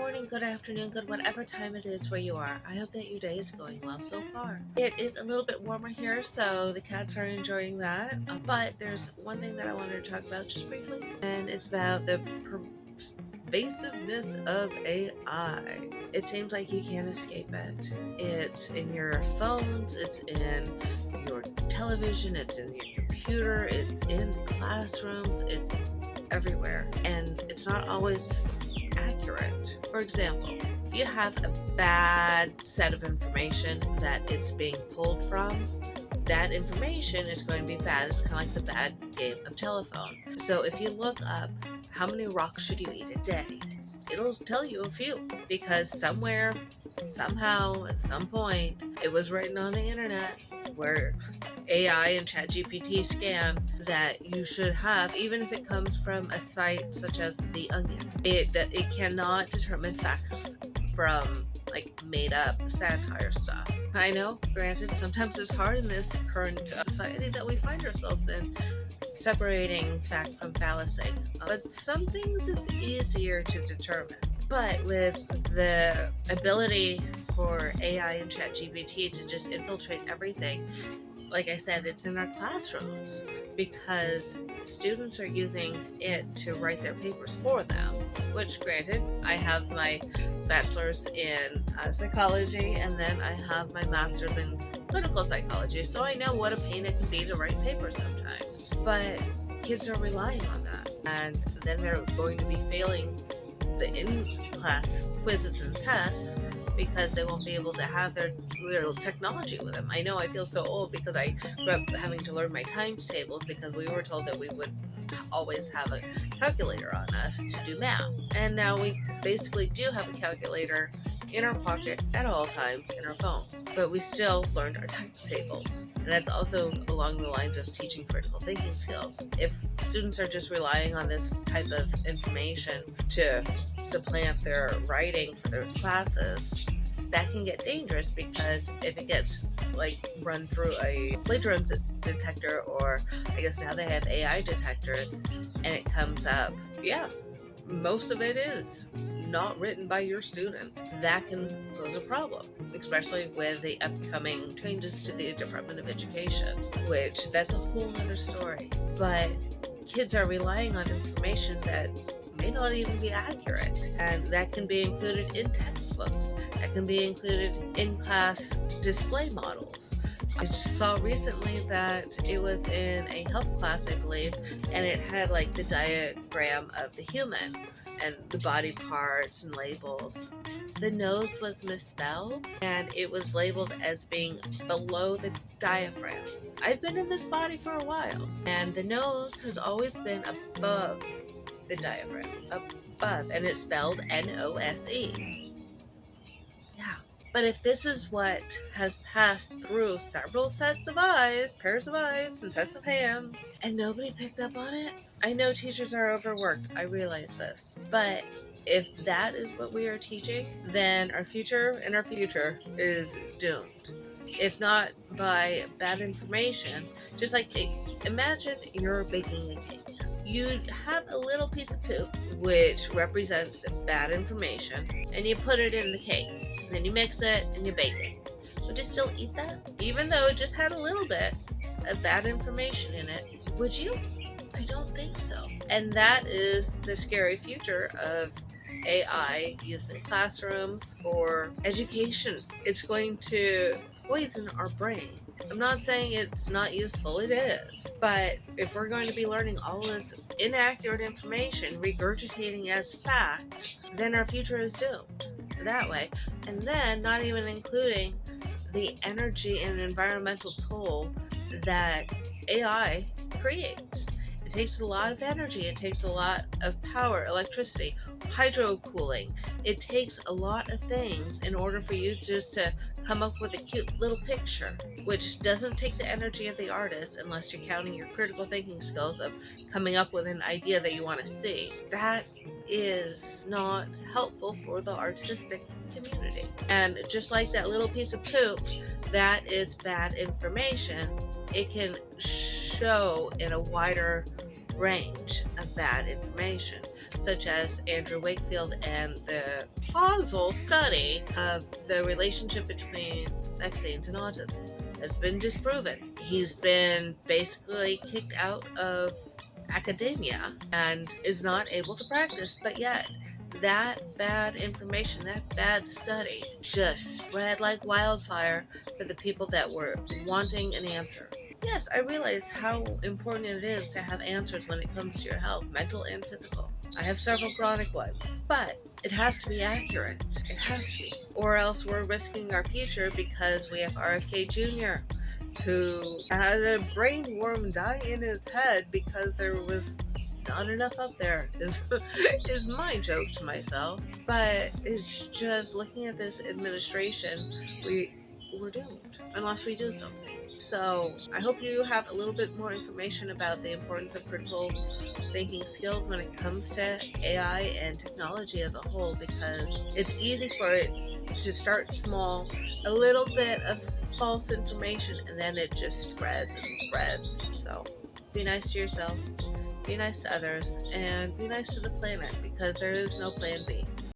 morning, good afternoon, good whatever time it is where you are. I hope that your day is going well so far. It is a little bit warmer here, so the cats are enjoying that. But there's one thing that I wanted to talk about just briefly, and it's about the pervasiveness of AI. It seems like you can't escape it. It's in your phones, it's in your television, it's in your computer, it's in classrooms, it's everywhere, and it's not always accurate. For example, if you have a bad set of information that it's being pulled from, that information is going to be bad. It's kind of like the bad game of telephone. So if you look up how many rocks should you eat a day, it'll tell you a few, because somewhere, somehow, at some point, it was written on the internet where AI and ChatGPT scan that you should have, even if it comes from a site such as The Onion. It cannot determine facts from like made up satire stuff. I know, granted, sometimes it's hard in this current society that we find ourselves in, separating fact from fallacy. But some things it's easier to determine. But with the ability for AI and ChatGPT to just infiltrate everything, like I said, it's in our classrooms because students are using it to write their papers for them, which granted, I have my bachelor's in psychology, and then I have my master's in clinical psychology, so I know what a pain it can be to write papers sometimes. But kids are relying on that, and then they're going to be failing the in-class quizzes and tests because they won't be able to have their little technology with them. I know I feel so old because I grew up having to learn my times tables because we were told that we would always have a calculator on us to do math. And now we basically do have a calculator in our pocket at all times in our phone, but we still learned our times tables. And that's also along the lines of teaching critical thinking skills. If students are just relying on this type of information to supplant their writing for their classes, that can get dangerous, because if it gets like run through a plagiarism detector, or I guess now they have AI detectors, and it comes up, yeah, most of it is not written by your student, that can pose a problem, especially with the upcoming changes to the Department of Education, which that's a whole other story. But kids are relying on information that may not even be accurate, and that can be included in textbooks, that can be included in class display models. I just saw recently that it was in a health class, I believe, and it had like the diagram of the human and the body parts and labels. The nose was misspelled, and it was labeled as being below the diaphragm. I've been in this body for a while, and the nose has always been above the diaphragm, above, and it's spelled N-O-S-E. Yeah. But if this is what has passed through several sets of eyes, pairs of eyes, and sets of hands, and nobody picked up on it, I know teachers are overworked, I realize this. But if that is what we are teaching, then our future is doomed. If not by bad information, just like imagine you're baking a cake. You have a little piece of poop, which represents bad information, and you put it in the cake. Then you mix it and you bake it. Would you still eat that? Even though it just had a little bit of bad information in it, would you? I don't think so. And that is the scary future of AI used in classrooms for education. It's going to poison our brain. I'm not saying it's not useful, it is. But if we're going to be learning all this inaccurate information, regurgitating as fact, then our future is doomed that way. And then not even including the energy and environmental toll that AI creates. It takes a lot of energy, it takes a lot of power, electricity, hydro cooling. It takes a lot of things in order for you just to come up with a cute little picture, which doesn't take the energy of the artist unless you're counting your critical thinking skills of coming up with an idea that you want to see. That is not helpful for the artistic community. And just like that little piece of poop, that is bad information. It can show in a wider range of bad information. such as Andrew Wakefield and the causal study of the relationship between vaccines and autism. It's been disproven. He's been basically kicked out of academia and is not able to practice, but yet that bad information, that bad study just spread like wildfire for the people that were wanting an answer. Yes, I realize how important it is to have answers when it comes to your health, mental and physical. I have several chronic ones, but it has to be accurate. It has to be. Or else we're risking our future because we have RFK Jr., who had a brain worm die in his head because there was not enough up there is my joke to myself. But it's just looking at this administration, we're doomed unless we do something. So I hope you have a little bit more information about the importance of critical thinking skills when it comes to AI and technology as a whole, because it's easy for it to start small, a little bit of false information, and then it just spreads and spreads. So be nice to yourself, be nice to others, and be nice to the planet, because there is no plan B.